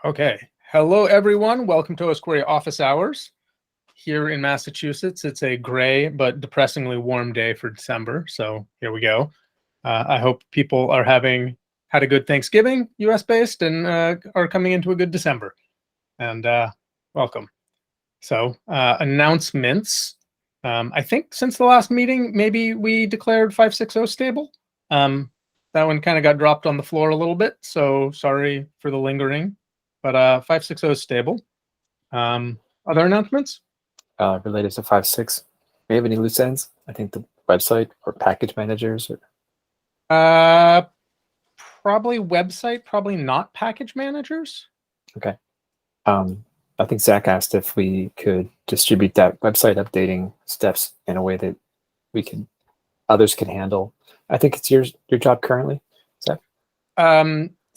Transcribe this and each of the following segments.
Okay. Hello, everyone. Welcome to Osquery Office Hours. Here in Massachusetts, it's a gray but depressingly warm day for December. So here we go. I hope people are had a good Thanksgiving, US based, and are coming into a good December. And welcome. So announcements. I think since the last meeting, maybe we declared 560 stable. That one kind of got dropped on the floor a little bit. So sorry for the lingering. But 560 is stable. Other announcements? Related to 5.6. Do we have any loose ends? I think the website or package managers. Probably website, probably not package managers. Okay. I think Zach asked if we could distribute that website updating steps in a way that others can handle. I think it's your job currently, Zach.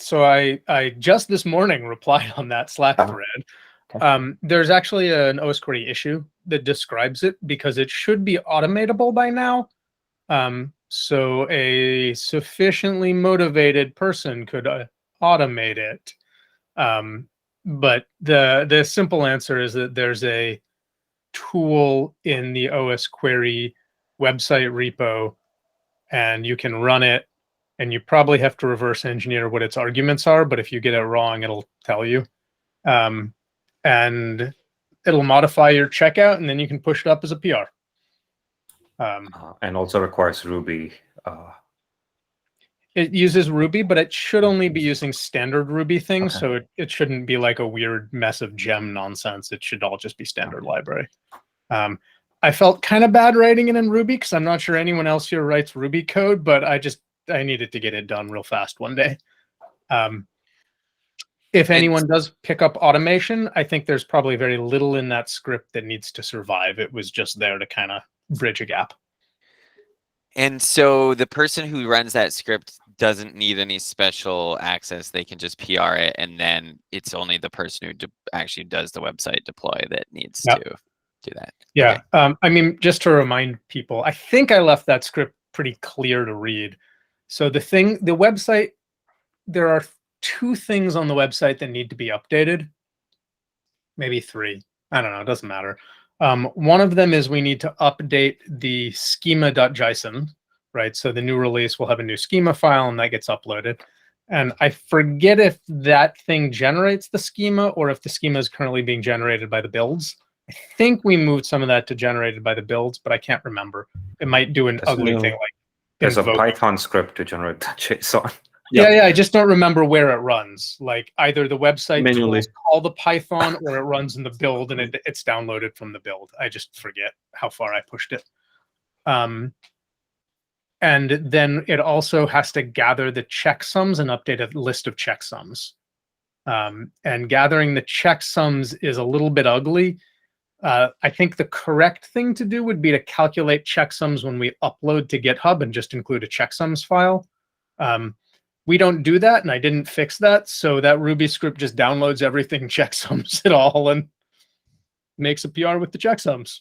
So I just this morning replied on that Slack thread. Okay. There's actually an Osquery issue that describes it because it should be automatable by now. So a sufficiently motivated person could automate it. But the simple answer is that there's a tool in the Osquery website repo, and you can run it. And you probably have to reverse engineer what its arguments are, but if you get it wrong, it'll tell you. And it'll modify your checkout, and then you can push it up as a PR. And also requires Ruby. It uses Ruby, but it should only be using standard Ruby things, so it shouldn't be like a weird mess of gem nonsense. It should all just be standard library. I felt kind of bad writing it in Ruby because I'm not sure anyone else here writes Ruby code, but I needed to get it done real fast one day. If anyone does pick up automation, I think there's probably very little in that script that needs to survive. It was just there to kind of bridge a gap. And so the person who runs that script doesn't need any special access. They can just PR it, and then it's only the person who actually does the website deploy that needs to do that. Yeah. Okay. I mean, just to remind people, I think I left that script pretty clear to read. So the website, there are 2 things on the website that need to be updated. Maybe 3. I don't know. It doesn't matter. One of them is we need to update the schema.json, right? So the new release will have a new schema file, and that gets uploaded. And I forget if that thing generates the schema or if the schema is currently being generated by the builds. I think we moved some of that to generated by the builds, but I can't remember. It might do an ugly thing like there's a Python script to generate that JSON. Yeah, I just don't remember where it runs. Like either the website tools call the Python or it runs in the build and it's downloaded from the build. I just forget how far I pushed it. And then it also has to gather the checksums and update a list of checksums. And gathering the checksums is a little bit ugly. I think the correct thing to do would be to calculate checksums when we upload to GitHub and just include a checksums file. We don't do that, and I didn't fix that, so that Ruby script just downloads everything, checksums it all, and makes a PR with the checksums.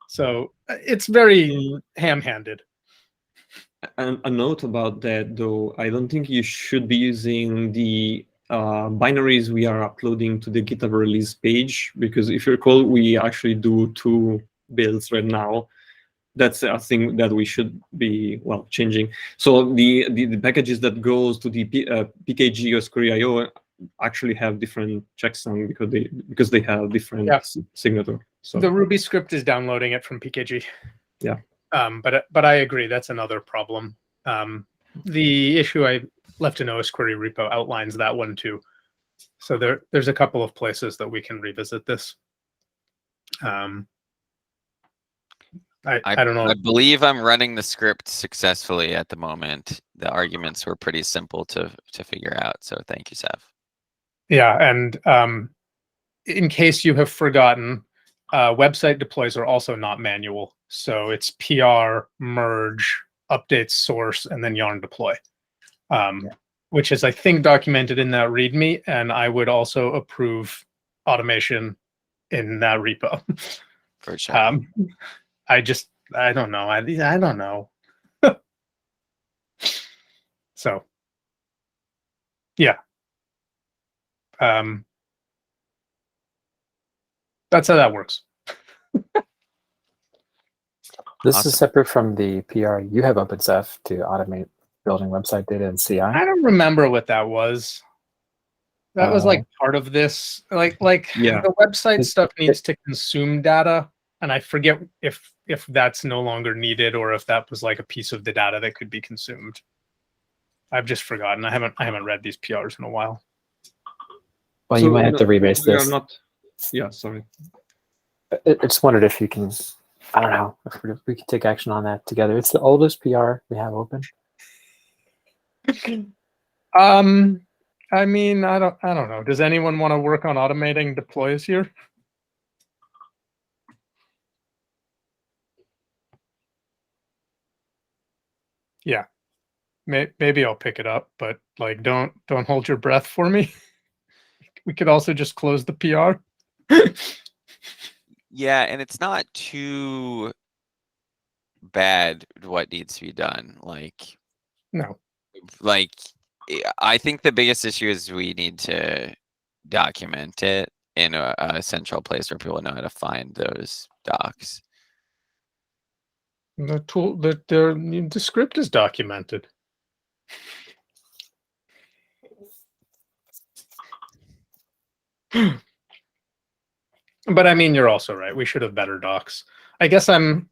So it's very ham-handed. A note about that, though, I don't think you should be using the binaries we are uploading to the GitHub release page, because if you recall, we actually do 2 builds right now. That's a thing that we should be changing. So the packages that goes to the PKG Osquery.io actually have different checksum because they have different signature. So the Ruby script is downloading it from PKG. Yeah. But I agree that's another problem. The issue I left in Osquery repo outlines that one too. So there's a couple of places that we can revisit this. I don't know. I believe I'm running the script successfully at the moment. The arguments were pretty simple to figure out. So thank you, Sav. Yeah, and in case you have forgotten, website deploys are also not manual. So it's PR, merge, update source, and then yarn deploy, which is, I think, documented in that README. And I would also approve automation in that repo. For sure. I don't know. I don't know. So, yeah. That's how that works. This Awesome. is separate from the PR. You have OpenSF to automate building website data and CI. I don't remember what that was. That was like part of this. Like Yeah. the website It- stuff needs to consume data, and I forget if that's no longer needed or if that was like a piece of the data that could be consumed. I've just forgotten. I haven't read these PRs in a while. Well, you might have to rebase we this. are not. Yeah, sorry. I just wondered if you can, I don't know, if we could take action on that together. It's the oldest PR we have open. I mean, I don't know. Does anyone want to work on automating deploys here? Yeah, maybe I'll pick it up, but like, don't hold your breath for me. We could also just close the PR. Yeah, and it's not too bad what needs to be done. No. I think the biggest issue is we need to document it in a central place where people know how to find those docs. The script is documented. But I mean, you're also right. We should have better docs. I guess I'm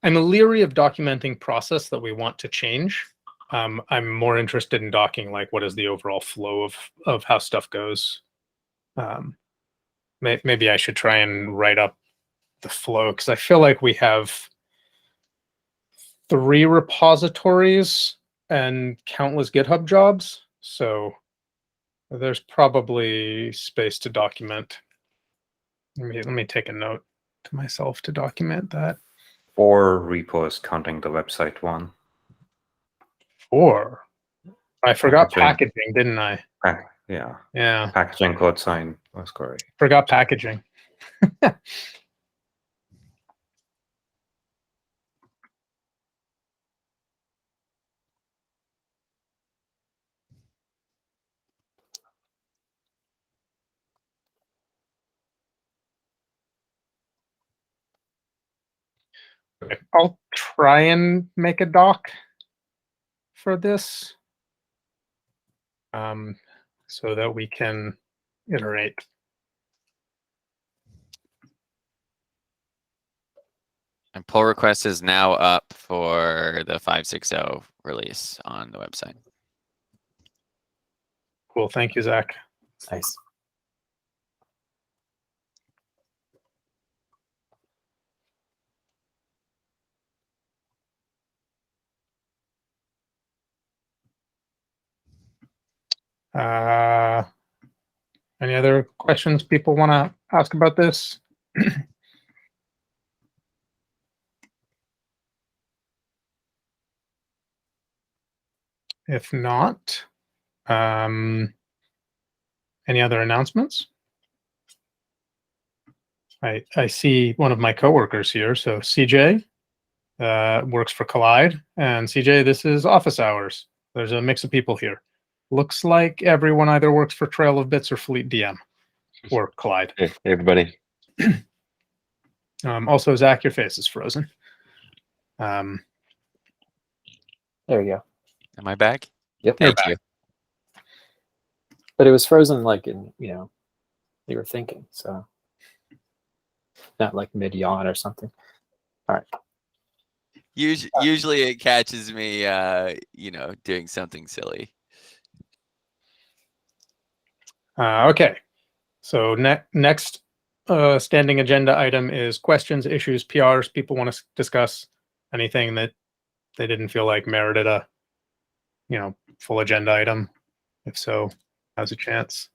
leery of documenting process that we want to change. I'm more interested in docking like what is the overall flow of how stuff goes. Maybe I should try and write up the flow because I feel like we have 3 repositories and countless GitHub jobs. So there's probably space to document. Let me take a note to myself to document that. 4 repos counting the website one. 4. I forgot packaging, didn't I? Yeah. Yeah. Packaging, code sign, Osquery. Forgot packaging. Okay, I'll try and make a doc for this so that we can iterate. And pull request is now up for the 5.6.0 release on the website. Cool. Thank you, Zach. Nice. Any other questions people want to ask about this? If not, any other announcements? I see one of my coworkers here. So CJ works for Collide, and CJ, this is office hours. There's a mix of people here. Looks like everyone either works for Trail of Bits or Fleet DM or Collide. Hey, everybody. Also, Zach, your face is frozen. There you go. Am I back? Yep. Thank you. But it was frozen like in, you were thinking. So not like mid yawn or something. All right. Usually it catches me, doing something silly. Okay. So next standing agenda item is questions, issues, PRs. People want to discuss anything that they didn't feel like merited a, full agenda item. If so, now's a chance.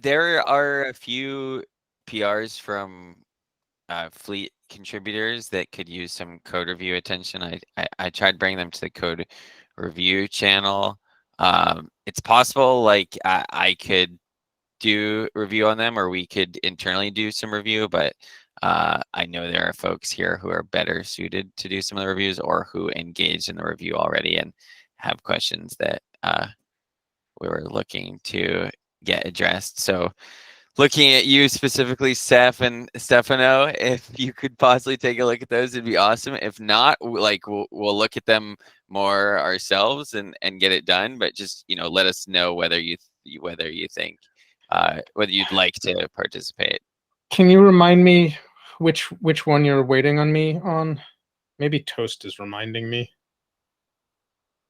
There are a few PRs from Fleet contributors that could use some code review attention. I tried bringing them to the code review channel. It's possible I could do review on them, or we could internally do some review, but I know there are folks here who are better suited to do some of the reviews or who engaged in the review already and have questions that we were looking to get addressed. So looking at you specifically, Steph and Stefano, if you could possibly take a look at those, it'd be awesome. If not, like we'll look at them more ourselves and get it done. But just let us know whether you think whether you'd like to participate. Can you remind me which one you're waiting on me on? Maybe Toast is reminding me.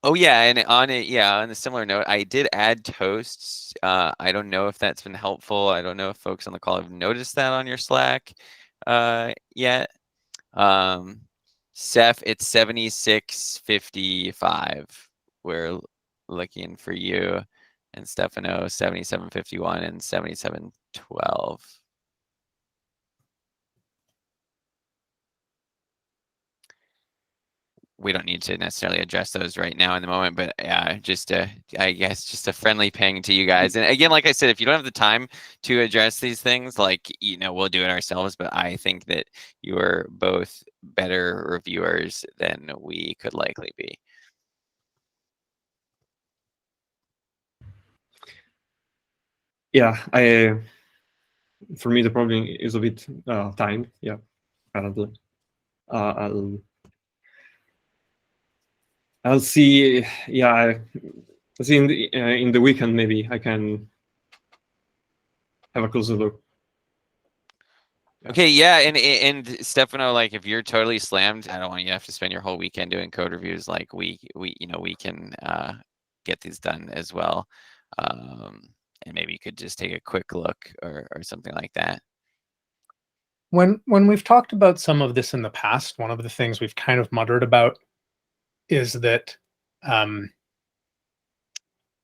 Oh yeah, and on a similar note, I did add Toasts. I don't know if that's been helpful. I don't know if folks on the call have noticed that on your Slack yet. Seth, it's 7655. We're looking for you, and Stefano 7751 and 7712. We don't need to necessarily address those right now in the moment, but I guess just a friendly ping to you guys. And again, like I said, if you don't have the time to address these things, like, we'll do it ourselves, but I think that you are both better reviewers than we could likely be. Yeah, for me, the problem is a bit time. Yeah, apparently. I'll see. Yeah, I'll see in the weekend. Maybe I can have a closer look. Okay, yeah, and Stefano, like if you're totally slammed, I don't want you to have to spend your whole weekend doing code reviews. Like we can get these done as well, and maybe you could just take a quick look or something like that. When we've talked about some of this in the past, one of the things we've kind of muttered about is that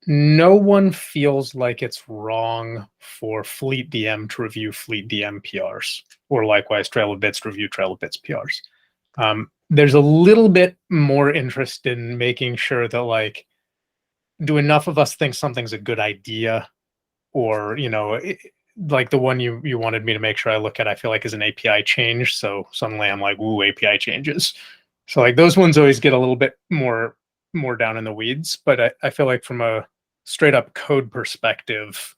no one feels like it's wrong for Fleet DM to review Fleet DM PRs, or likewise Trail of Bits to review Trail of Bits PRs. There's a little bit more interest in making sure that, like, do enough of us think something's a good idea, or like the one you wanted me to make sure I look at, I feel like is an API change. So suddenly I'm like, ooh, API changes. So like those ones always get a little bit more down in the weeds. But I feel like from a straight up code perspective,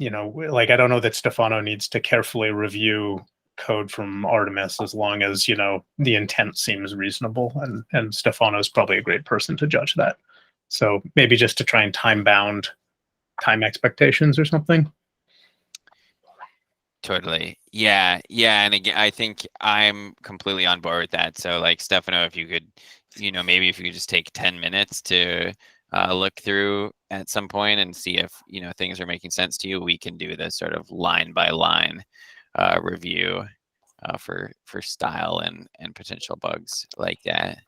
like I don't know that Stefano needs to carefully review code from Artemis as long as, the intent seems reasonable. And Stefano's probably a great person to judge that. So maybe just to try and time expectations or something. Totally. Yeah. And again, I think I'm completely on board with that. So like Stefano, if you could, maybe if you could just take 10 minutes to look through at some point and see if, things are making sense to you, we can do this sort of line by line review for style and potential bugs like that.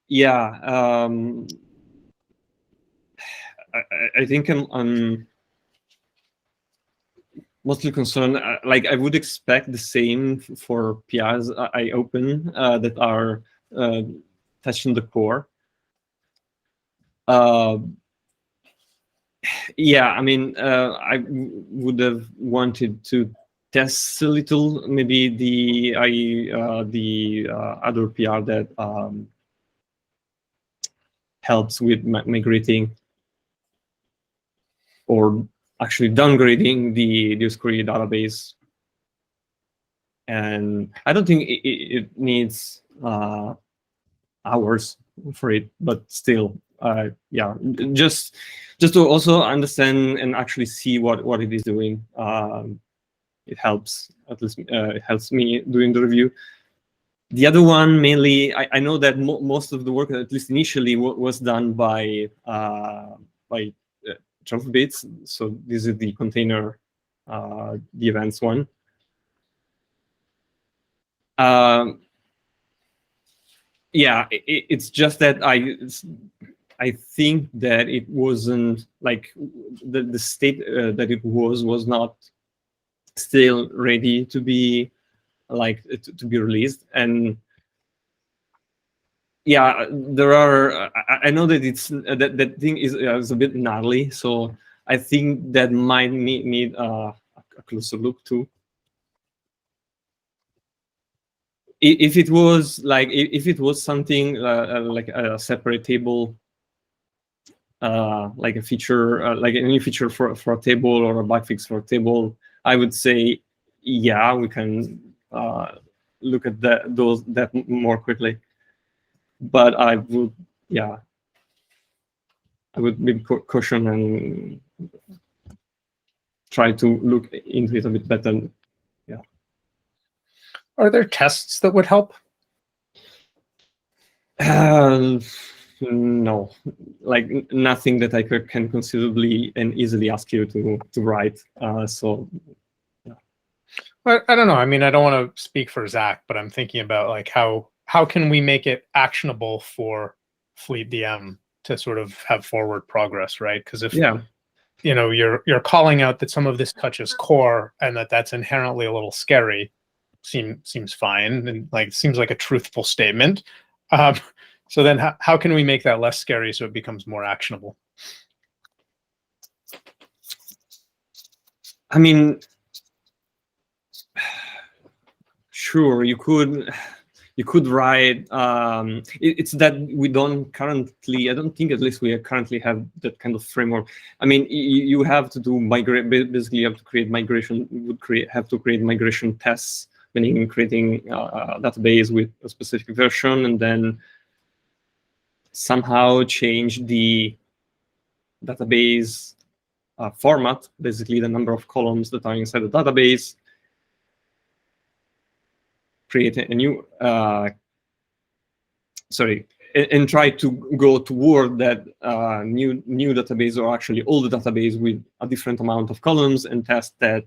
Yeah. I think I'm mostly concerned. Like I would expect the same for PRs I open that are touching the core. Yeah, I mean, I would have wanted to test a little, maybe the other PR that helps with migrating or actually downgrading the Osquery database. And I don't think it needs hours for it, but still, yeah, just to also understand and actually see what it is doing. It helps, at least it helps me doing the review. The other one, mainly, I know that most of the work, at least initially, was done by 12 bits. So this is the container, the events one. Yeah, it's just that I think that it wasn't like the state that it was not still ready to be to be released. And yeah, there are. I know that it's that thing is a bit gnarly, so I think that might need a closer look too. if it was like if it was something like a separate table, like a feature, like a new feature for a table or a bug fix for a table, I would say, yeah, we can look at that more quickly. But I would, yeah, I would maybe caution and try to look into it a bit better. Yeah. Are there tests that would help? No, like nothing that I can conceivably and easily ask you to write. So I don't know. I mean, I don't want to speak for Zach, but I'm thinking about like how can we make it actionable for Fleet DM to sort of have forward progress, right? Because if yeah, you know you're calling out that some of this touches core and that's inherently a little scary, seems fine and like seems like a truthful statement. So then how can we make that less scary so it becomes more actionable? I mean, sure, you could write. It's that we don't currently. I don't think at least we currently have that kind of framework. I mean, you have to do migrate. Basically, you have to create migration. Have to create migration tests, meaning creating a database with a specific version, and then somehow change the database format, basically the number of columns that are inside the database, create a new, and try to go toward that new database, or actually old database with a different amount of columns, and test that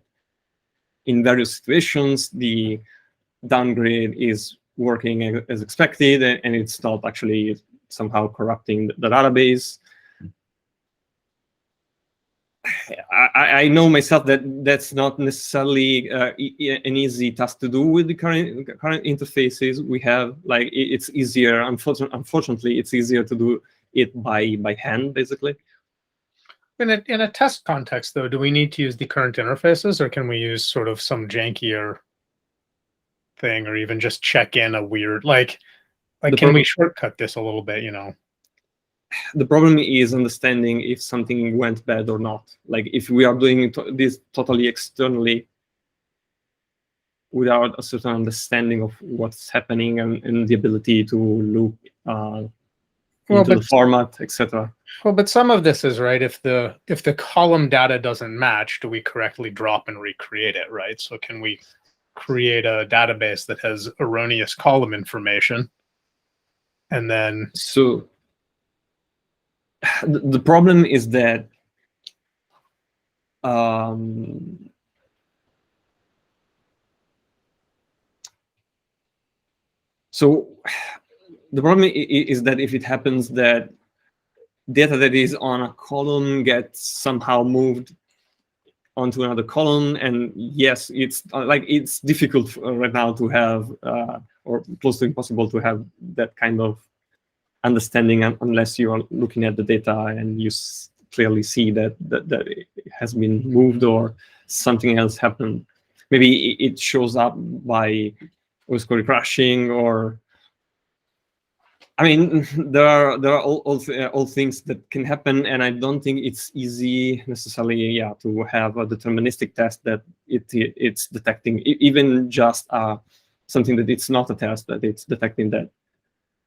in various situations the downgrade is working as expected, and it's not actually somehow corrupting the database. I know myself that that's not necessarily an easy task to do with the current interfaces we have. Like it's easier, unfortunately, it's easier to do it by hand, basically. In a test context, though, do we need to use the current interfaces, or can we use sort of some jankier thing, or even just check in a weird like can we shortcut this a little bit? You know. The problem is understanding if something went bad or not. Like if we are doing this totally externally without a certain understanding of what's happening and the ability to look into the format, etc. Well, but some of this is right. If the column data doesn't match, do we correctly drop and recreate it, right? So can we create a database that has erroneous column information, and then so the problem is that so the problem is that if it happens that data that is on a column gets somehow moved onto another column, and yes, it's like it's difficult right now to have or close to impossible to have that kind of understanding unless you are looking at the data and you clearly see that it has been moved or something else happened. Maybe it shows up by Osquery crashing, or I mean, there are all things that can happen, and I don't think it's easy necessarily, to have a deterministic test that it's detecting even just something that it's not a test, that it's detecting that.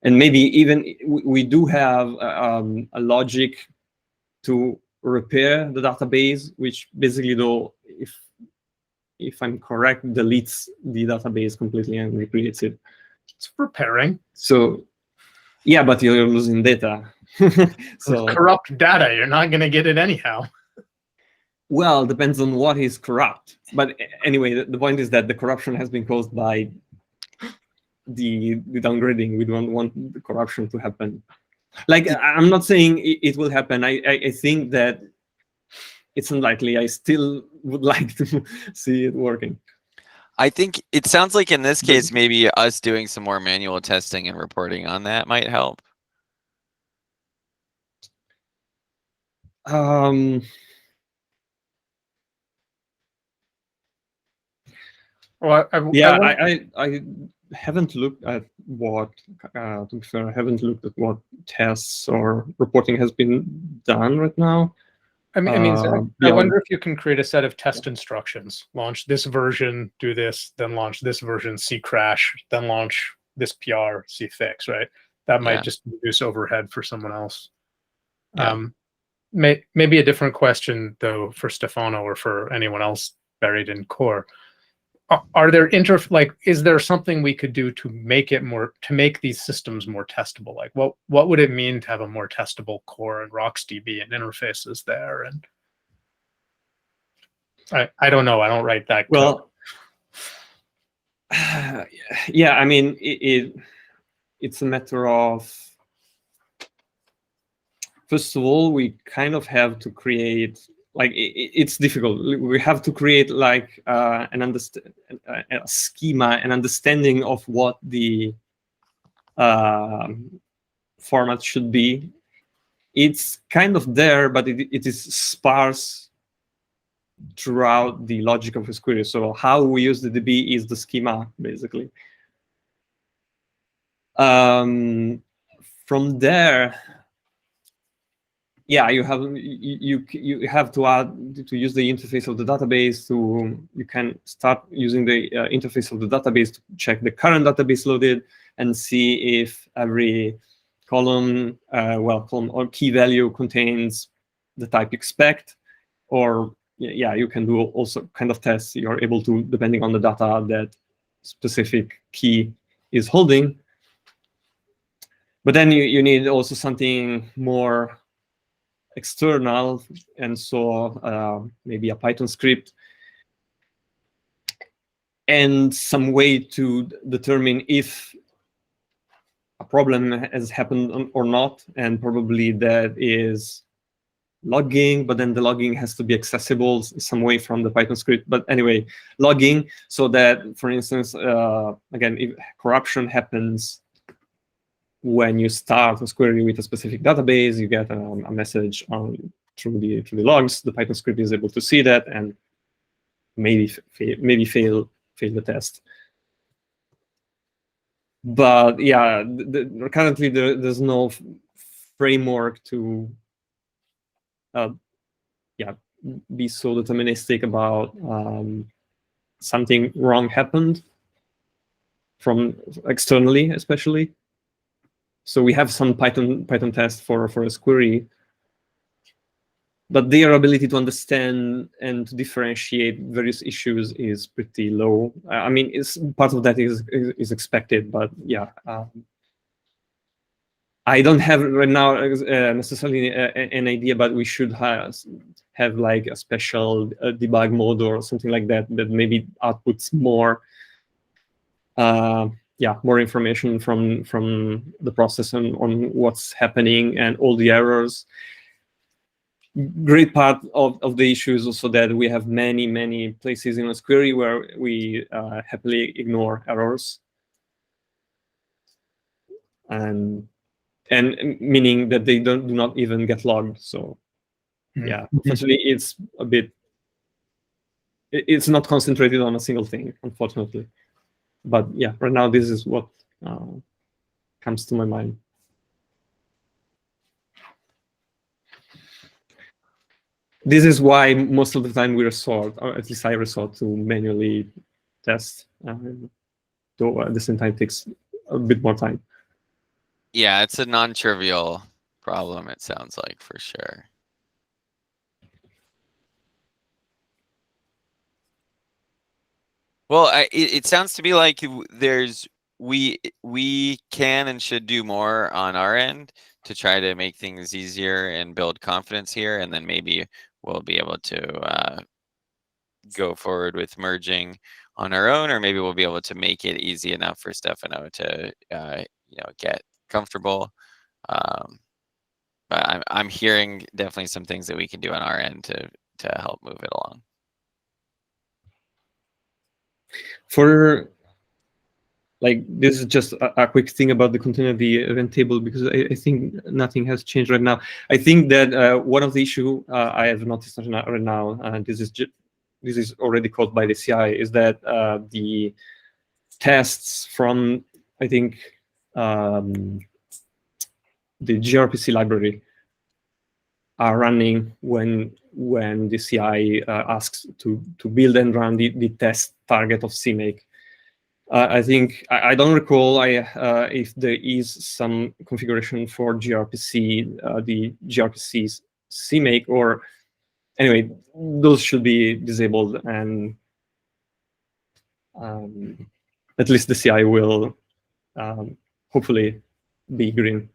And maybe even we do have a logic to repair the database, which basically, though, if I'm correct, deletes the database completely and recreates it. It's repairing. So, yeah, but you're losing data. So corrupt data, you're not going to get it anyhow. Well, depends on what is corrupt. But anyway, the point is that the corruption has been caused by the downgrading. We don't want the corruption to happen. Like, I'm not saying it will happen. I think that it's unlikely. I still would like to see it working. I think it sounds like in this case, maybe us doing some more manual testing and reporting on that might help. Well, I haven't looked at what, to be fair, I haven't looked at what tests or reporting has been done right now. Zach, I beyond- wonder if you can create a set of test instructions. Launch this version, do this, then launch this version, see crash, then launch this PR, see fix, right? That might Yeah. just reduce overhead for someone else. Yeah. Maybe a different question, though, for Stefano or for anyone else buried in core. Are there is there something we could do to make these systems more testable? Like what would it mean to have a more testable core and RocksDB and interfaces there? And I don't know. I don't write that code. Well, yeah, I mean, it's a matter of, first of all, we kind of have to create, like, it's difficult. We have to create like a schema, an understanding of what the format should be. It's kind of there, but it is sparse throughout the logic of Osquery. So how we use the DB is the schema, basically. From there, yeah, you have to add to use the interface of the database. You can start using the interface of the database to check the current database loaded and see if every column or key value contains the type you expect. Or yeah, you can do also kind of tests. You're able to, depending on the data that specific key is holding. But then you need also something more external, and so maybe a Python script and some way to determine if a problem has happened or not, and probably that is logging, but then the logging has to be accessible some way from the Python script. But anyway, logging, so that, for instance, again, if corruption happens when you start Osquery with a specific database, you get a message through the logs. The Python script is able to see that and maybe fail the test. But yeah, currently there's no framework to be so deterministic about something wrong happened from externally, especially. So we have some Python tests for Osquery, but their ability to understand and to differentiate various issues is pretty low. I mean, part of that is expected, but yeah, I don't have right now necessarily an idea, but we should have like a special debug mode or something like that maybe outputs more. More information from the process on what's happening and all the errors. Great part of the issue is also that we have many places in Osquery where we happily ignore errors, and meaning that they do not even get logged. So yeah, unfortunately, it's a bit. It's not concentrated on a single thing, unfortunately. But yeah, right now this is what comes to my mind. This is why most of the time we resort, or at least I resort to manually test, though at the same time takes a bit more time. Yeah, it's a non-trivial problem, it sounds like, for sure. Well, it sounds to me like we can and should do more on our end to try to make things easier and build confidence here, and then maybe we'll be able to go forward with merging on our own, or maybe we'll be able to make it easy enough for Stefano to get comfortable. But I'm hearing definitely some things that we can do on our end to help move it along. For like, this is just a quick thing about the content of the event table, because I think nothing has changed right now. I think that one of the issue I have noticed right now, and this is already caught by the CI, is that the tests from, I think, the gRPC library are running when the CI asks to build and run the test target of CMake. I think I don't recall if there is some configuration for gRPC, the gRPC CMake, or anyway, those should be disabled, and at least the CI will hopefully be green.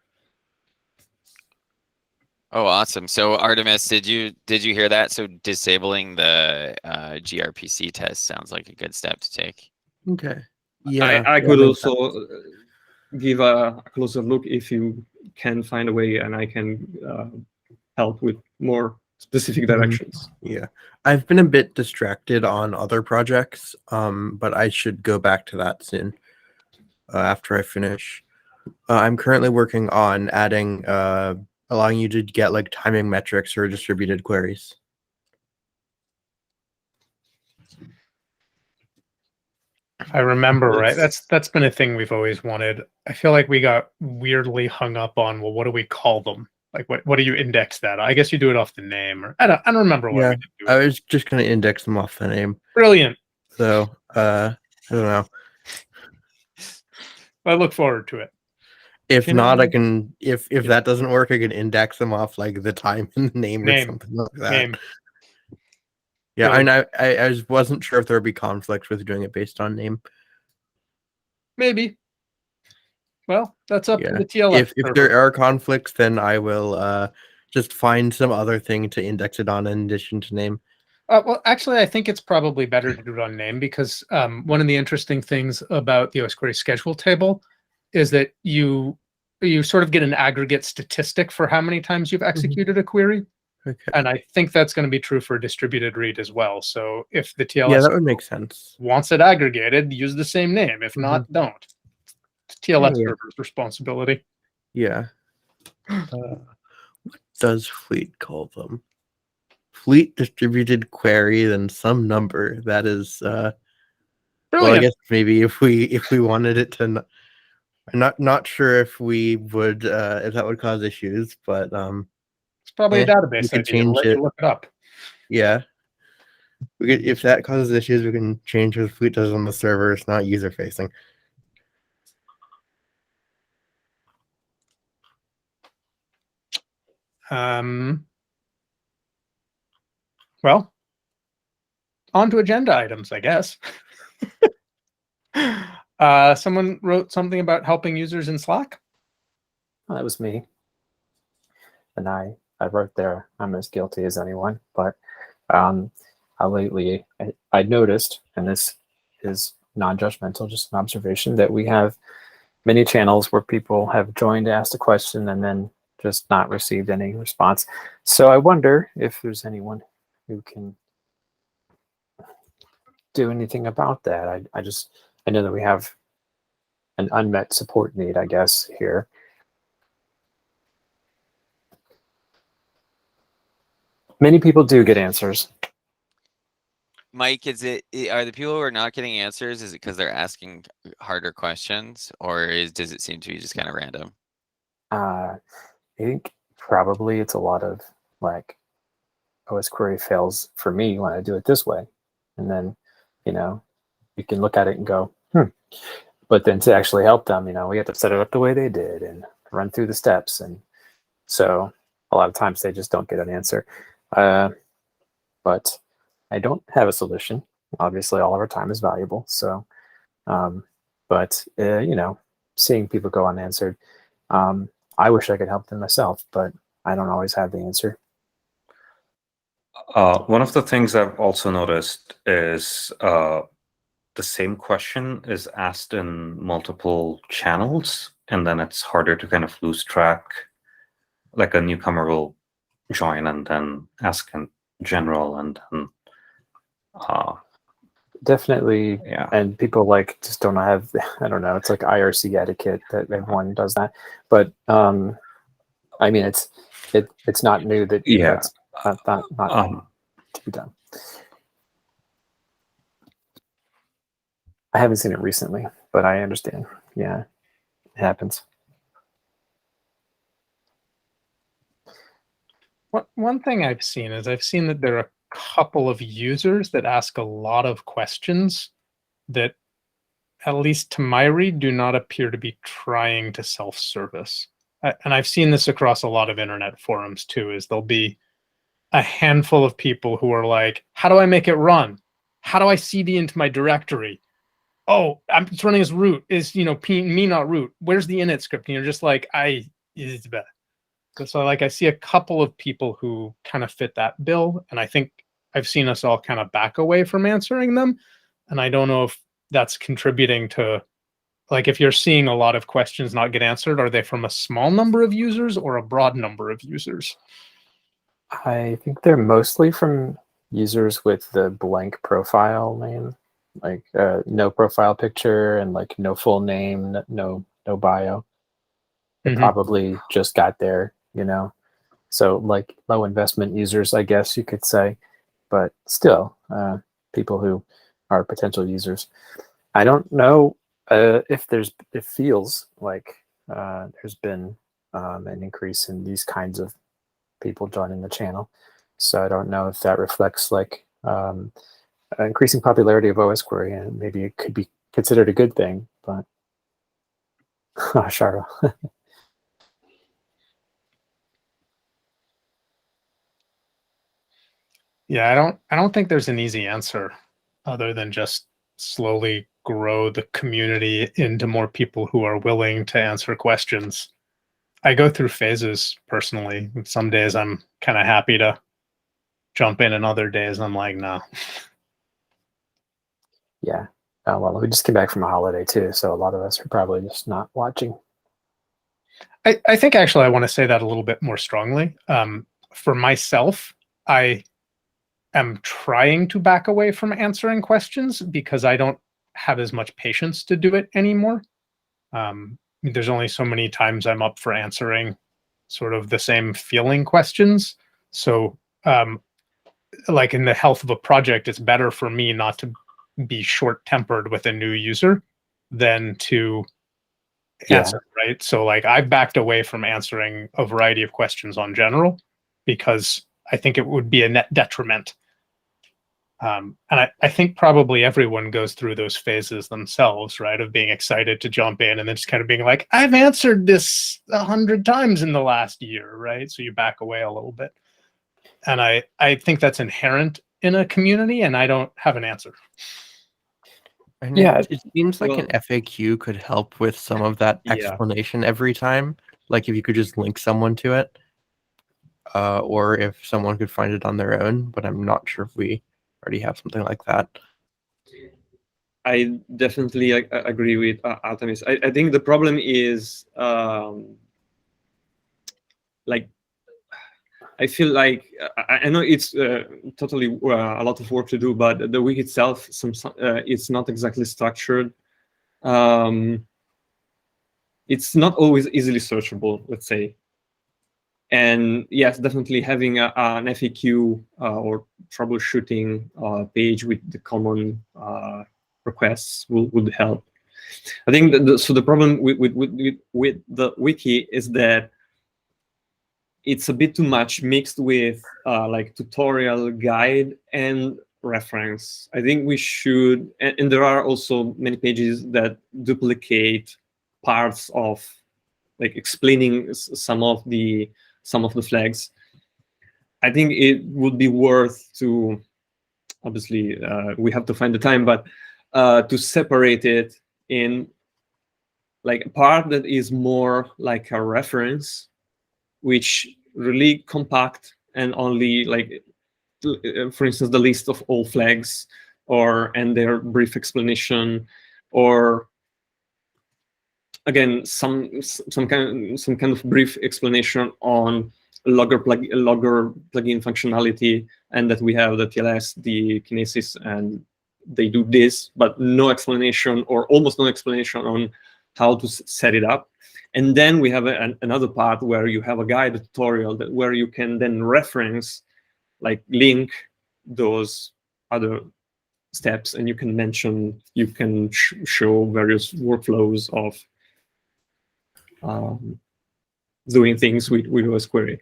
Oh, awesome. So Artemis, did you hear that? So disabling the gRPC test sounds like a good step to take. Okay. Yeah. I that could makes also sense. give a closer look if you can find a way, and I can help with more specific directions. Yeah. I've been a bit distracted on other projects, but I should go back to that soon after I finish. I'm currently working on adding, allowing you to get like timing metrics or distributed queries. If I remember right, that's been a thing we've always wanted. I feel like we got weirdly hung up on, well, what do we call them? Like, what do you index that? I guess you do it off the name, or I don't remember what Yeah, we did do. I was just gonna index them off the name. Brilliant. So I don't know. I look forward to it. If Can not, I I- can if that doesn't work, I can index them off like the time and the name or Name. something like that. Name. Yeah, Really? and I just wasn't sure if there would be conflict with doing it based on name. Maybe. Well, that's up Yeah. to the TLF. If there are conflicts, then I will just find some other thing to index it on in addition to name. Well, actually, I think it's probably better to do it on name, because one of the interesting things about the Osquery schedule table is that you sort of get an aggregate statistic for how many times you've executed a query. Okay. And I think that's going to be true for distributed read as well. So if the TLS Yeah, that would make sense. wants it aggregated, use the same name. If not, don't. It's TLS Yeah. server's responsibility. Yeah. What does Fleet call them? Fleet distributed query, then some number. That is well, I Brilliant. guess maybe if we wanted it to I'm not sure if we would if that would cause issues, but It's probably a we database can idea. change Let it. you look it up. Yeah. We could, if that causes issues, we can change what Fleet does on the server. It's not user facing. Well, on to agenda items, I guess. Someone wrote something about helping users in Slack. Well, that was me. And I wrote there, I'm as guilty as anyone, but lately I noticed, and this is non-judgmental, just an observation, that we have many channels where people have joined, asked a question, and then just not received any response. So I wonder if there's anyone who can do anything about that. I know that we have an unmet support need, I guess, here. Many people do get answers. Mike, are the people who are not getting answers, is it because they're asking harder questions, or does it seem to be just kind of random? I think probably it's a lot of like Osquery fails for me when I do it this way. And then, you can look at it and go, But then to actually help them, we have to set it up the way they did and run through the steps. And so a lot of times they just don't get an answer. But I don't have a solution. Obviously, all of our time is valuable. So, seeing people go unanswered, I wish I could help them myself, but I don't always have the answer. One of the things I've also noticed is the same question is asked in multiple channels, and then it's harder to kind of lose track. Like a newcomer will join and then ask in general, and then Definitely. yeah. And people just don't have, I don't know, it's like IRC etiquette that everyone does that. But I mean, it's not new that Yeah. that's not to be done. I haven't seen it recently, but I understand. Yeah, it happens. One thing I've seen is that there are a couple of users that ask a lot of questions that, at least to my read, do not appear to be trying to self-service. And I've seen this across a lot of internet forums too, is there'll be a handful of people who are like, how do I make it run? How do I CD into my directory? Oh, it's running as root. Is, me not root. Where's the init script? And you're just like, it's bad. So like I see a couple of people who kind of fit that bill, and I think I've seen us all kind of back away from answering them. And I don't know if that's contributing to, like, if you're seeing a lot of questions not get answered, are they from a small number of users or a broad number of users? I think they're mostly from users with the blank profile name, like no profile picture and like no full name, no bio. They probably just got there, so like low investment users, I guess you could say, but still people who are potential users. I don't know if it feels like there's been an increase in these kinds of people joining the channel. So I don't know if that reflects like increasing popularity of Osquery, and maybe it could be considered a good thing, but Charlo. Yeah, I don't think there's an easy answer other than just slowly grow the community into more people who are willing to answer questions. I go through phases personally. Some days I'm kind of happy to jump in, and other days I'm like, no. Yeah. Well, we just came back from a holiday too, so a lot of us are probably just not watching. I think actually I want to say that a little bit more strongly. For myself, I am trying to back away from answering questions because I don't have as much patience to do it anymore. There's only so many times I'm up for answering sort of the same feeling questions. So like in the health of a project, it's better for me not to be short-tempered with a new user than to answer, right? So like I've backed away from answering a variety of questions on general because I think it would be a net detriment. And I think probably everyone goes through those phases themselves, right? Of being excited to jump in and then just kind of being like, I've answered this 100 times in the last year, right? So you back away a little bit. And I think that's inherent in a community, and I don't have an answer. And Yeah. it seems like an FAQ could help with some of that explanation every time. Like if you could just link someone to it, or if someone could find it on their own, but I'm not sure if we already have something like that. I definitely agree with Artemis. I think the problem is like, I feel like I know it's totally a lot of work to do, but the wiki itself, it's not exactly structured. It's not always easily searchable, let's say. And yes, definitely having an FAQ or troubleshooting page with the common requests would help. I think that so the problem with the wiki is that it's a bit too much mixed with like tutorial, guide, and reference. I think we should, and there are also many pages that duplicate parts of like explaining some of the flags. I think it would be worth to, obviously we have to find the time, but to separate it in like a part that is more like a reference, which really compact and only like, for instance, the list of all flags and their brief explanation, or again some kind of brief explanation on logger plugin functionality, and that we have the TLS, the Kinesis, and they do this, but no explanation or almost no explanation on how to set it up. And then we have another part where you have a guide, a tutorial, where you can then reference, like link those other steps, and you can mention, you can show various workflows of doing things with Osquery.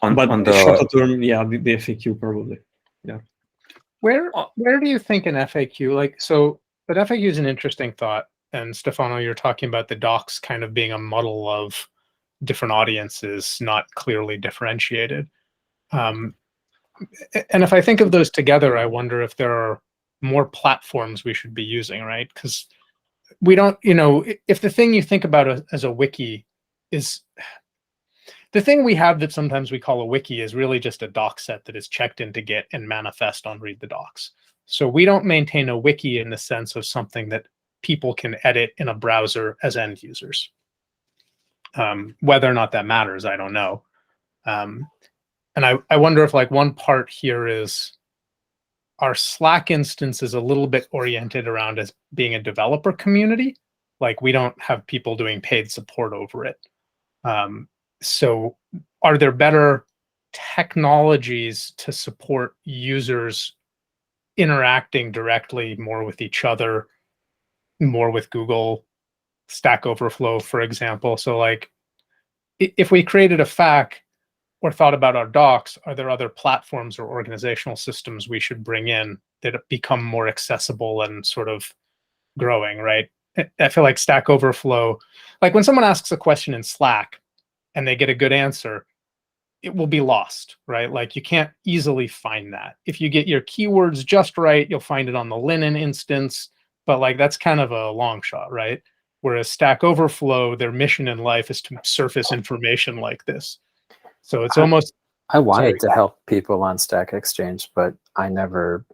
But on the shorter the term, yeah, the FAQ probably. Yeah. Where do you think an FAQ, like, so, but FAQ is an interesting thought. And Stefano, you're talking about the docs kind of being a muddle of different audiences, not clearly differentiated. And if I think of those together, I wonder if there are more platforms we should be using, right? Because we don't, you know, if the thing you think about as a wiki is, the thing we have that sometimes we call a wiki is really just a doc set that is checked into Git and manifest on read the docs. So we don't maintain a wiki in the sense of something that people can edit in a browser as end users. Whether or not that matters, I don't know. And I wonder if, like, one part here is our Slack instance is a little bit oriented around as being a developer community. Like, we don't have people doing paid support over it. So are there better technologies to support users interacting directly more with each other, more with Google, Stack Overflow, for example? So, like, if we created a FAQ or thought about our docs, are there other platforms or organizational systems we should bring in that become more accessible and sort of growing, right? I feel like Stack Overflow, like when someone asks a question in Slack and they get a good answer, it will be lost, right? Like, you can't easily find that. If you get your keywords just right, you'll find it on the Linen instance, but like, that's kind of a long shot, right? Whereas Stack Overflow, their mission in life is to surface information like this. So it's almost, I wanted to help people on Stack Exchange, but I never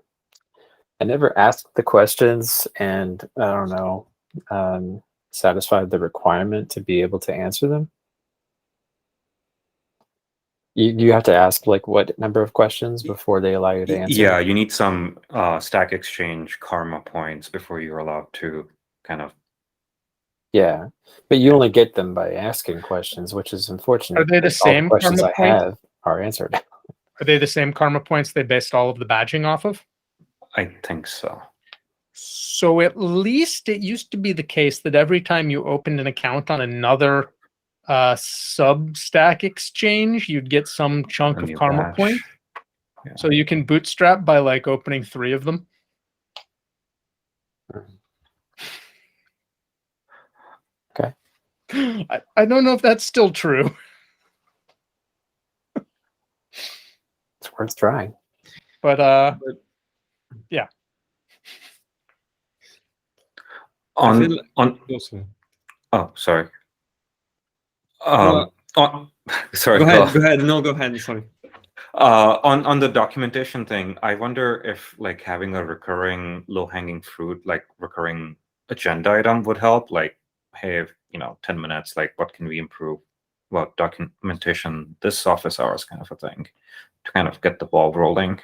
asked the questions, and I don't know, satisfied the requirement to be able to answer them. You have to ask, like, what number of questions before they allow you to answer? Yeah, you need some Stack Exchange karma points before you're allowed to kind of. Yeah, but you only get them by asking questions, which is unfortunate. are they the because all same questions karma I points? have are answered? Are they the same karma points they based all of the badging off of? I think so. So at least it used to be the case that every time you opened an account on another Substack exchange, you'd get some chunk A of new karma badge. points. Yeah. So you can bootstrap by, like, opening 3 of them. Okay. I don't know if that's still true. It's worth trying. But yeah. I On feel also. oh, sorry. No, Sorry. go ahead. Go ahead. No, go ahead. Sorry. On the documentation thing, I wonder if, like, having a recurring low-hanging fruit, like recurring agenda item would help. Like, hey, 10 minutes, like, what can we improve about documentation this office hours, kind of a thing, to kind of get the ball rolling.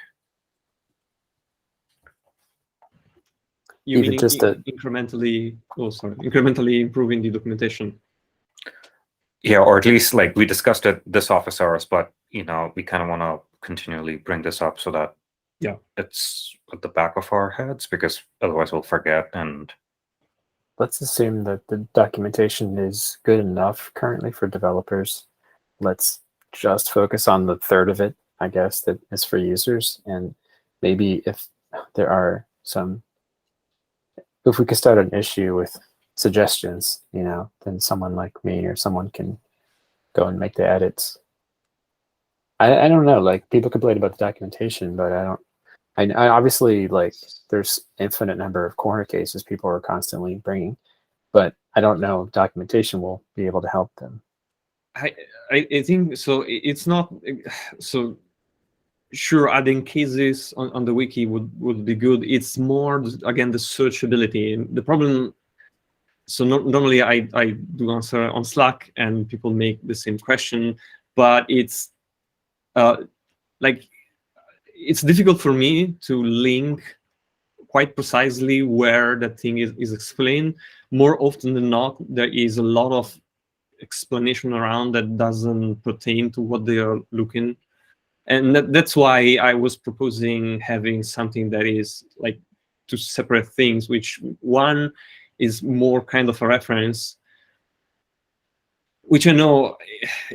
You Even mean just incrementally improving the documentation? Yeah, or at least, like, we discussed it this office hours, but we kind of want to continually bring this up so that it's at the back of our heads, because otherwise we'll forget. And let's assume that the documentation is good enough currently for developers. Let's just focus on the third of it, I guess, that is for users. And maybe if there are some, if we could start an issue with suggestions, then someone like me or someone can go and make the edits. I don't know, like, people complain about the documentation, but I obviously, like, there's infinite number of corner cases people are constantly bringing, but I don't know if documentation will be able to help them. I think so. It's not so. Sure, adding cases on the wiki would be good. It's more, again, the searchability. The problem. So normally I do answer on Slack and people make the same question, but it's like, it's difficult for me to link quite precisely where that thing is explained. More often than not, there is a lot of explanation around that doesn't pertain to what they are looking And that's why I was proposing having something that is like two separate things, which one is more kind of a reference, which I know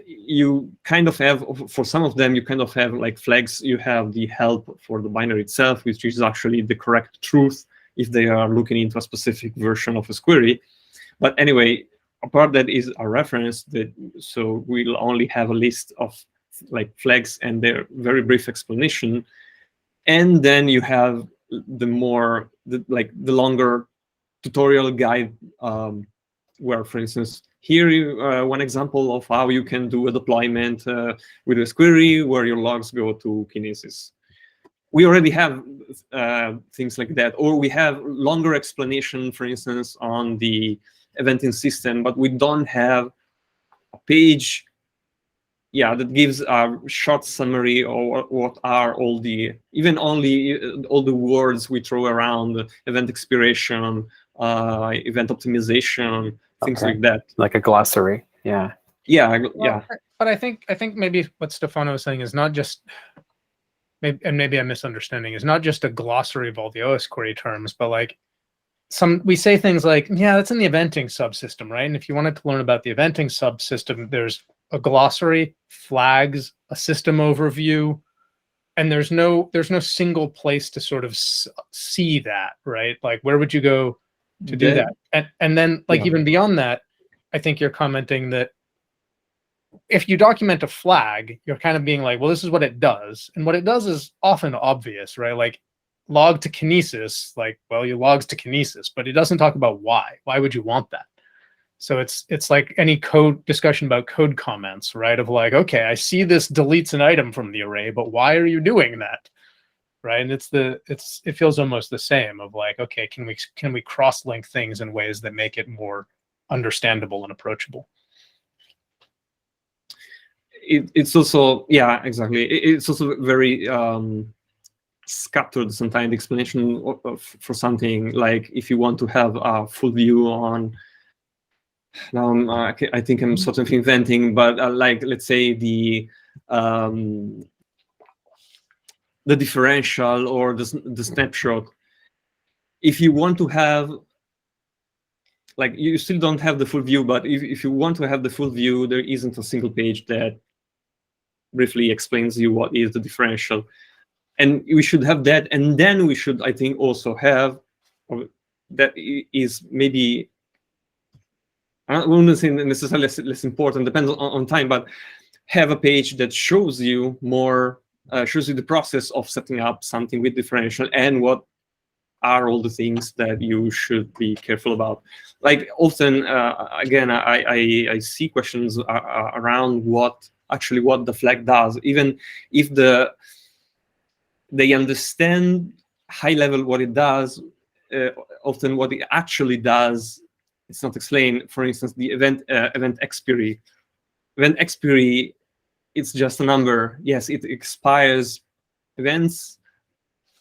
you kind of have, for some of them, you kind of have like flags. You have the help for the binary itself, which is actually the correct truth if they are looking into a specific version of Osquery. But anyway, apart that is a reference, that so we'll only have a list of like flags and their very brief explanation. And then you have the more, the longer tutorial guide, where, for instance, here one example of how you can do a deployment with Osquery where your logs go to Kinesis. We already have things like that, or we have longer explanation, for instance, on the eventing system, but we don't have a page, that gives a short summary or what are all the, even only all the words we throw around: event expiration, event optimization, things Okay. like that. Like a glossary. Yeah. Yeah, Well, but I think maybe what Stefano was saying is not just, maybe I'm misunderstanding, is not just a glossary of all the Osquery terms, but like we say things like, yeah, that's in the eventing subsystem, right? And if you wanted to learn about the eventing subsystem, there's a glossary, flags, a system overview, and there's no single place to sort of see that, right? Like, where would you go to do that? And then, like, even beyond that, I think you're commenting that if you document a flag, you're kind of being like, well, this is what it does. And what it does is often obvious, right? Like, log to Kinesis, like, well, your logs to Kinesis, but it doesn't talk about why. Why would you want that? So it's like any code discussion about code comments, right? Of like, okay, I see this deletes an item from the array, but why are you doing that? Right? And it feels almost the same of like, okay, can we cross-link things in ways that make it more understandable and approachable? It's also, exactly. It's also very scattered sometimes, the explanation for something. Like if you want to have a full view on, now I think I'm sort of inventing, but like, let's say the differential or the snapshot. If you want to have, like, you still don't have the full view, but if you want to have the full view, there isn't a single page that briefly explains you what is the differential. And we should have that. And then we should, I think, also have, that is maybe, I wouldn't say necessarily less important, depends on time, but have a page that shows you more, shows you the process of setting up something with differential and what are all the things that you should be careful about. Like often, again, I see questions around what the flag does, even if they understand high level what it does. Often what it actually does, it's not explained. For instance, the event expiry. Event expiry, it's just a number. Yes, it expires events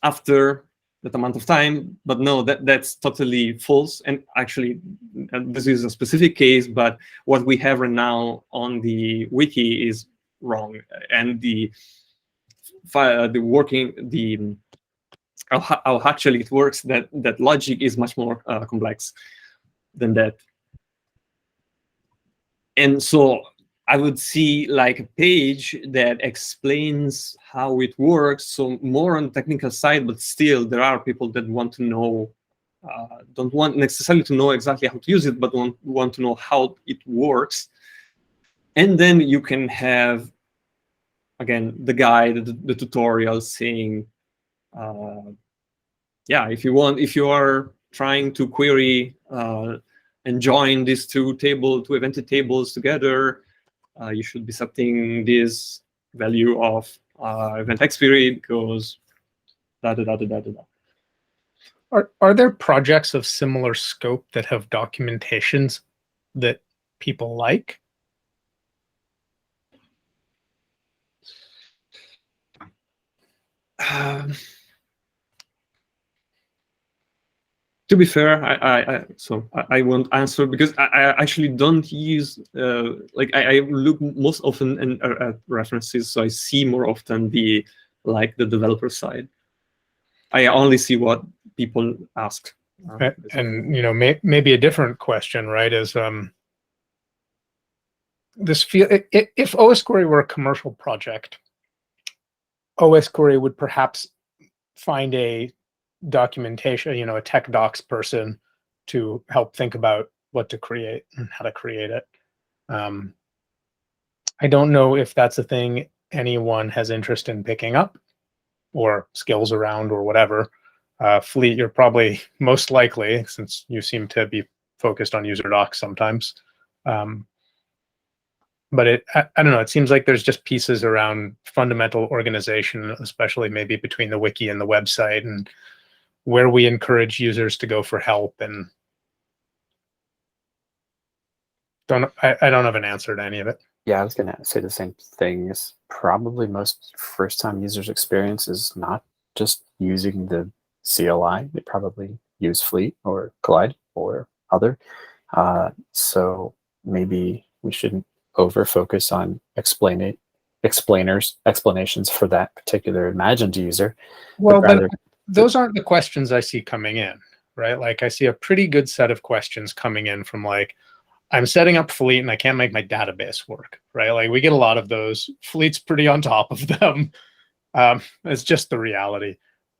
after that amount of time, but no, that's totally false. And actually, this is a specific case, but what we have right now on the wiki is wrong. And how actually it works, that logic is much more complex than that. And so I would see like a page that explains how it works, so more on the technical side, but still there are people that want to know, don't want necessarily to know exactly how to use it, but want to know how it works. And then you can have, again, the guide, the tutorial saying, if you are trying to query and join these two evented tables together, you should be setting this value of event expiry because da da da da da da. Are there projects of similar scope that have documentations that people like? To be fair, I won't answer because I actually don't use I look most often at references, so I see more often the developer side. I only see what people ask. And you know, maybe a different question, right? Is this feel if Osquery were a commercial project, Osquery would perhaps find a documentation, you know, a tech docs person to help think about what to create and how to create it. I don't know if that's a thing anyone has interest in picking up or skills around or whatever. Fleet, you're probably most likely, since you seem to be focused on user docs sometimes. But I don't know, it seems like there's just pieces around fundamental organization, especially maybe between the wiki and the website, and where we encourage users to go for help. And I don't have an answer to any of it. Yeah, I was going to say the same thing. Is probably most first-time users' experience is not just using the CLI. They probably use Fleet or Collide or other. So maybe we shouldn't over-focus on explanations for that particular imagined user. Well, but those aren't the questions I see coming in, right? Like I see a pretty good set of questions coming in from like, I'm setting up Fleet and I can't make my database work, right? Like we get a lot of those. Fleet's pretty on top of them. It's just the reality.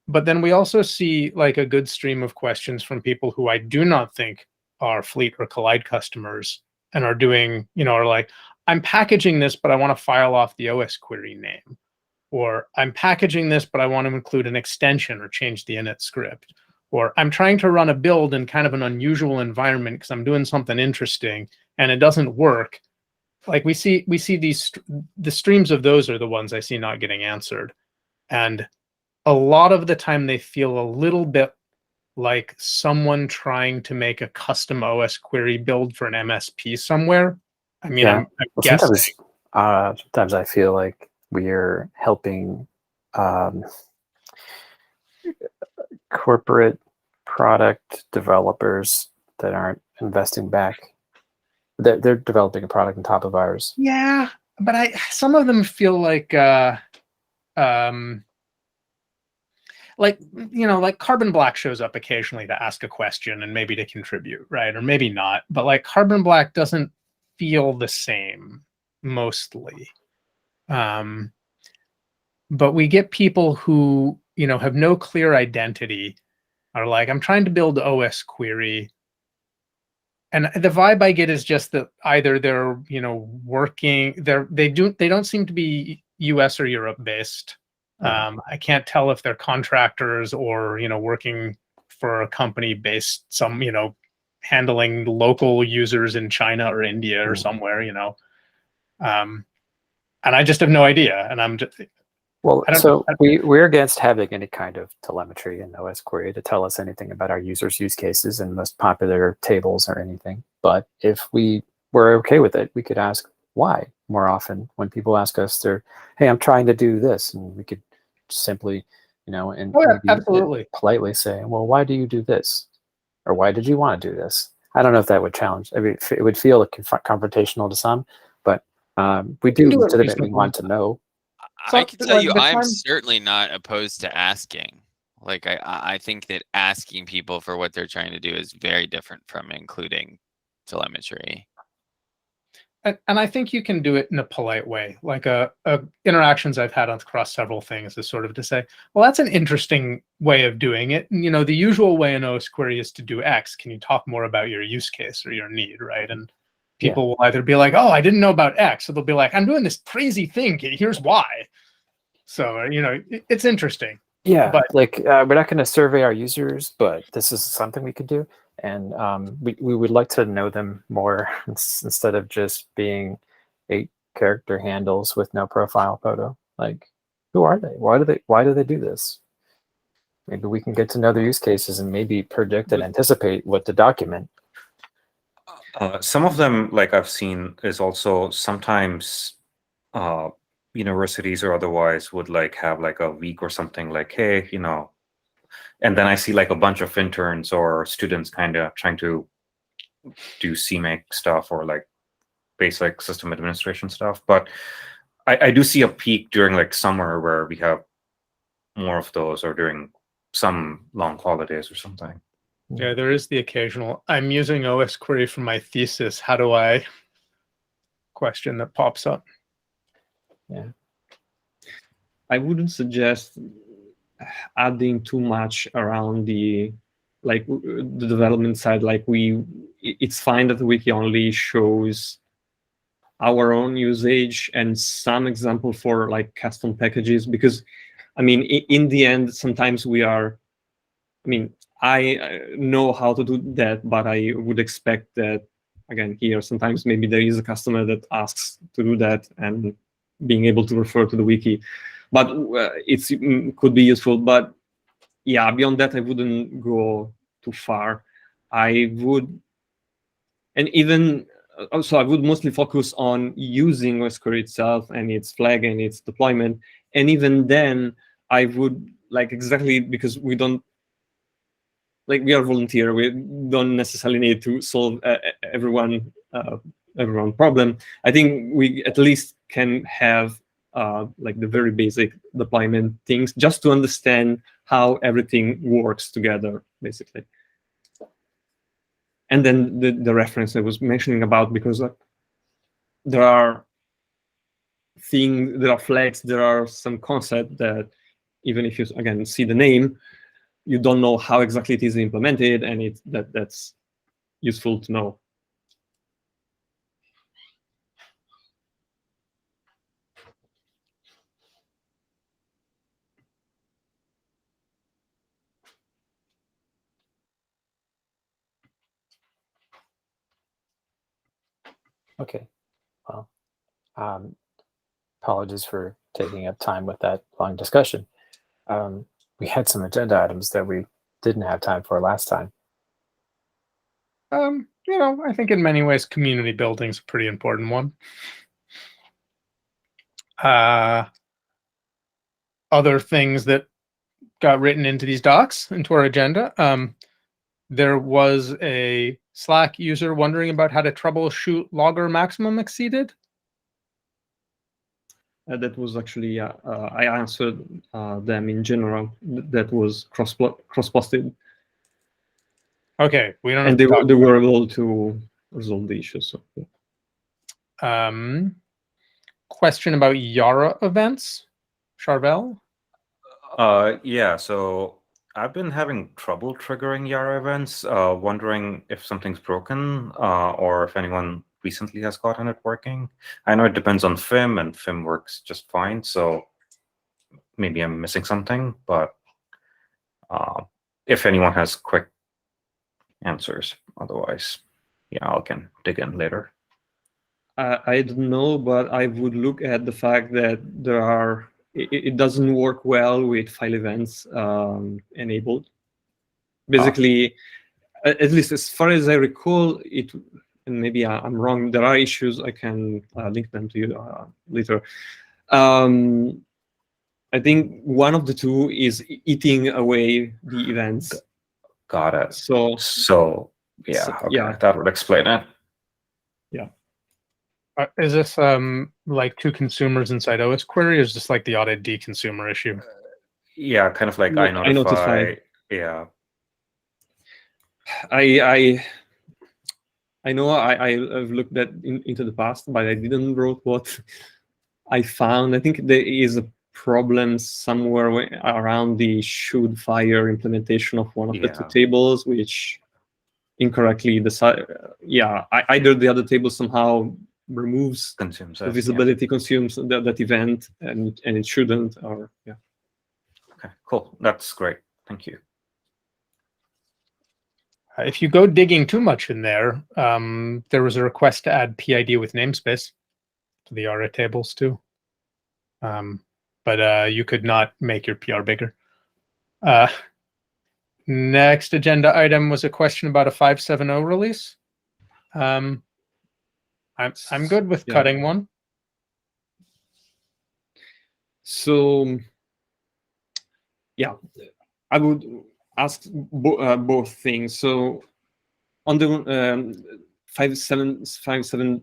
But then we also see like a good stream of questions from people who I do not think are Fleet or Collide customers and are doing, you know, are like, I'm packaging this, but I want to file off the Osquery name. Or I'm packaging this, but I want to include an extension or change the init script. Or I'm trying to run a build in kind of an unusual environment because I'm doing something interesting and it doesn't work. Like we see the streams of those are the ones I see not getting answered. And a lot of the time they feel a little bit like someone trying to make a custom Osquery build for an MSP somewhere. I mean, yeah. I'm Well, guessing. sometimes I feel like we're helping corporate product developers that aren't investing back. They're developing a product on top of ours. Yeah, but some of them feel like you know, like Carbon Black shows up occasionally to ask a question and maybe to contribute, right? Or maybe not. But like Carbon Black doesn't feel the same mostly. But we get people who, you know, have no clear identity, are like, I'm trying to build Osquery. And the vibe I get is just that either they're, you know, working, they don't seem to be US or Europe based. I can't tell if they're contractors or, you know, working for a company based some, you know, handling local users in China or India or somewhere, you know. And I just have no idea. And I'm just, well, so we're against having any kind of telemetry in Osquery to tell us anything about our users' use cases and most popular tables or anything. But if we were okay with it, we could ask why more often when people ask us, hey, I'm trying to do this, and we could simply, you know, and absolutely politely say, well, why do you do this, or why did you want to do this? I don't know if that would challenge. I mean, it would feel confrontational to some, but we do legitimately want to know. I can tell you, I'm certainly not opposed to asking. Like, I think that asking people for what they're trying to do is very different from including telemetry. And I think you can do it in a polite way. Like interactions I've had across several things is sort of to say, well, that's an interesting way of doing it. And, you know, the usual way in Osquery is to do X. Can you talk more about your use case or your need, right? And people will either be like, oh, I didn't know about X. So they'll be like, I'm doing this crazy thing. Here's why. So, you know, it's interesting. Yeah, but like we're not going to survey our users, but this is something we could do. And we would like to know them more instead of just being 8 character handles with no profile photo. Like, who are they? Why do they do this? Maybe we can get to know their use cases and maybe predict and anticipate what to document. Some of them, like I've seen, is also sometimes universities or otherwise would like have like a week or something like, hey, you know, and then I see like a bunch of interns or students kind of trying to do CMake stuff or like basic system administration stuff. But I do see a peak during like summer where we have more of those, or during some long holidays or something. Yeah, there is the occasional, I'm using Osquery for my thesis. How do I question that pops up? Yeah. I wouldn't suggest adding too much around the the development side. Like it's fine that the wiki only shows our own usage and some example for like custom packages, because I mean, in the end, sometimes we are, I mean, I know how to do that, but I would expect that, again, here, sometimes maybe there is a customer that asks to do that and being able to refer to the wiki. But could be useful. But yeah, beyond that, I wouldn't go too far. I would, and even, also I would mostly focus on using Osquery itself and its flag and its deployment. And even then, I would, like, exactly because we don't, like, we are volunteer, we don't necessarily need to solve everyone problem. I think we at least can have like the very basic deployment things, just to understand how everything works together, basically. And then the reference I was mentioning about, because there are things, there are flags, there are some concept that even if you, again, see the name, you don't know how exactly it is implemented, and that's useful to know. Okay. Well, apologies for taking up time with that long discussion. We had some agenda items that we didn't have time for last time. You know, I think in many ways, community building is a pretty important one. Other things that got written into these docs, into our agenda. There was a Slack user wondering about how to troubleshoot logger maximum exceeded. That was actually, I answered them in general. That was cross-posted. Okay, we don't. And they were able to resolve the issue. So. Yeah. Question about Yara events, Charvel. Yeah, so I've been having trouble triggering Yara events, wondering if something's broken or if anyone recently has gotten it working. I know it depends on FIM, and FIM works just fine, so maybe I'm missing something, but if anyone has quick answers, otherwise, yeah, I can dig in later. I don't know, but I would look at the fact that there are, it doesn't work well with file events enabled. Basically, at least as far as I recall, it, and maybe I'm wrong, there are issues, I can link them to you later. I think one of the two is eating away the events. Got it. So yeah, okay, yeah. that would explain it. Yeah. Is this like two consumers inside Osquery, or is this like the audit D consumer issue? Yeah, kind of like I notify. Yeah. I know I've looked into the past, but I didn't wrote what I found. I think there is a problem somewhere around the should fire implementation of one of the two tables, which incorrectly decide. Either the other table somehow removes consumes the visibility, consumes that event, and it shouldn't. Or yeah. Okay, cool. That's great. Thank you. If you go digging too much in there, there was a request to add PID with namespace to the ARA tables too. But you could not make your PR bigger. Next agenda item was a question about a 5.7.0 release. I'm good with cutting one. So yeah, I would ask both things. So on the 570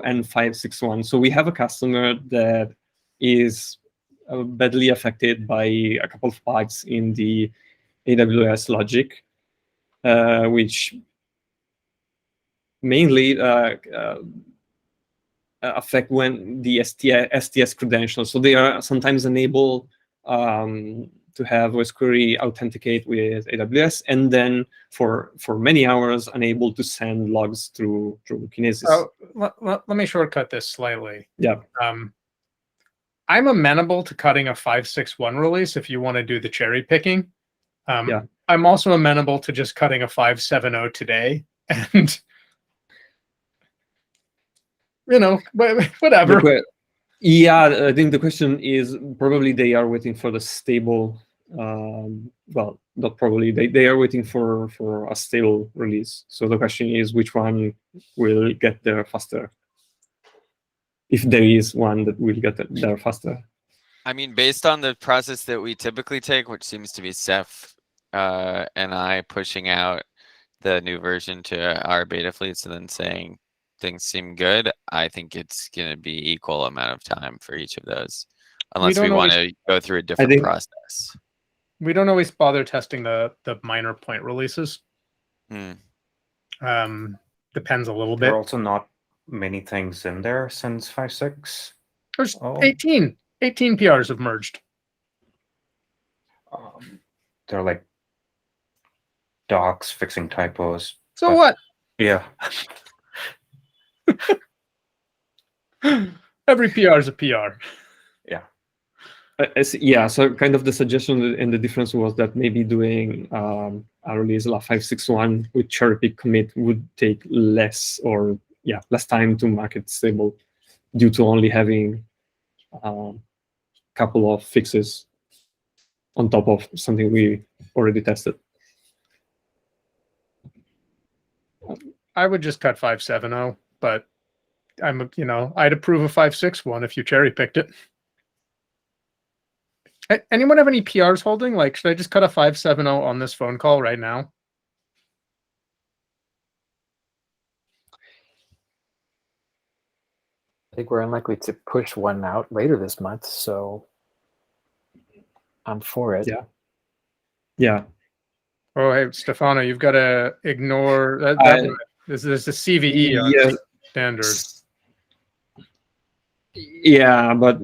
and 561. So we have a customer that is badly affected by a couple of bugs in the AWS logic, which mainly affect when the STS credentials. So they are sometimes unable to have Osquery authenticate with AWS, and then for many hours unable to send logs through Kinesis. Oh, let me shortcut this slightly. Yeah. I'm amenable to cutting a 561 release if you want to do the cherry picking. Yeah. I'm also amenable to just cutting a 570 today, and whatever. Yeah, I think the question is probably they are waiting for the stable. Well, not probably. They are waiting for a stable release. So the question is, which one will get there faster? If there is one that will get there faster. I mean, based on the process that we typically take, which seems to be Ceph and I pushing out the new version to our beta fleets and then saying things seem good, I think it's going to be equal amount of time for each of those, unless we want to go through a different process. We don't always bother testing the minor point releases. Depends a little bit. There are also not many things in there since 5.6. There's 18 PRs have merged. They're like docs fixing typos. So what? Yeah. Every PR is a PR. Yeah. Yeah, so kind of the suggestion and the difference was that maybe doing a release like 561 with cherry pick commit would take less time to mark it stable due to only having a couple of fixes on top of something we already tested. I would just cut 570, but I'd approve a 561 if you cherry picked it. Anyone have any PRs holding? Like, should I just cut a 570 on this phone call right now? I think we're unlikely to push one out later this month, so I'm for it. Yeah. Yeah. Oh, hey, Stefano, you've got to ignore that. This is a CVE on standard. Yeah, but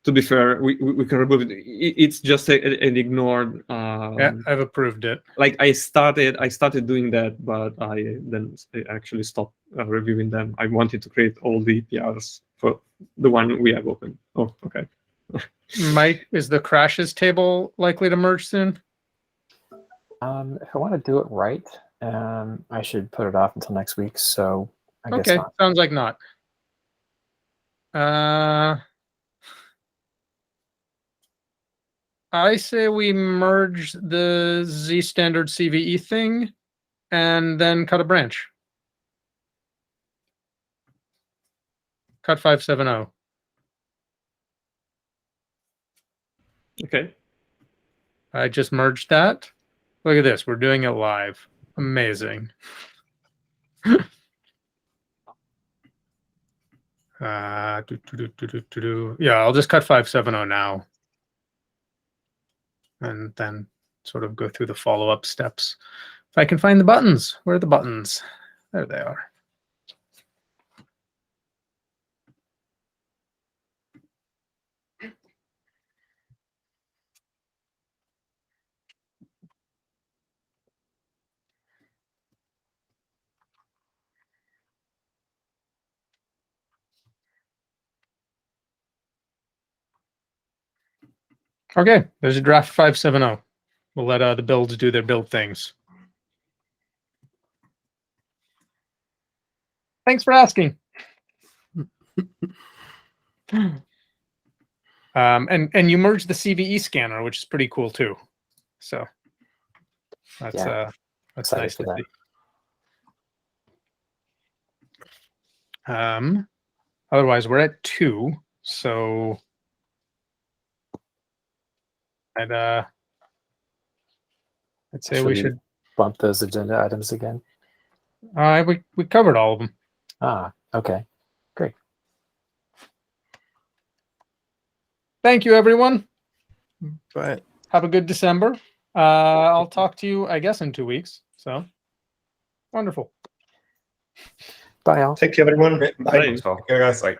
to be fair, we can remove it. It's just an ignored. Yeah, I've approved it. Like I started doing that, but I actually stopped reviewing them. I wanted to create all the PRs for the one we have open. Oh, okay. Mike, is the crashes table likely to merge soon? If I want to do it right, I should put it off until next week. So I guess not. Sounds like not. I say we merge the Z standard CVE thing and then cut a branch. Cut 570. Okay. I just merged that. Look at this. We're doing it live. Amazing. Yeah, I'll just cut 570 now. And then sort of go through the follow-up steps. If I can find the buttons. Where are the buttons? There they are. Okay, there's a draft 570. We'll let the builds do their build things. Thanks for asking. And you merged the CVE scanner, which is pretty cool too. So that's nice to see. Otherwise, we're at 2. So I'd say Should we we- should. Bump those agenda items again. We covered all of them. Ah, okay. Great. Thank you, everyone. But Have a good December. I'll talk to you, I guess, in 2 weeks. So wonderful. Bye, all. Take care, everyone. Bye. Bye. Take care, guys. Bye.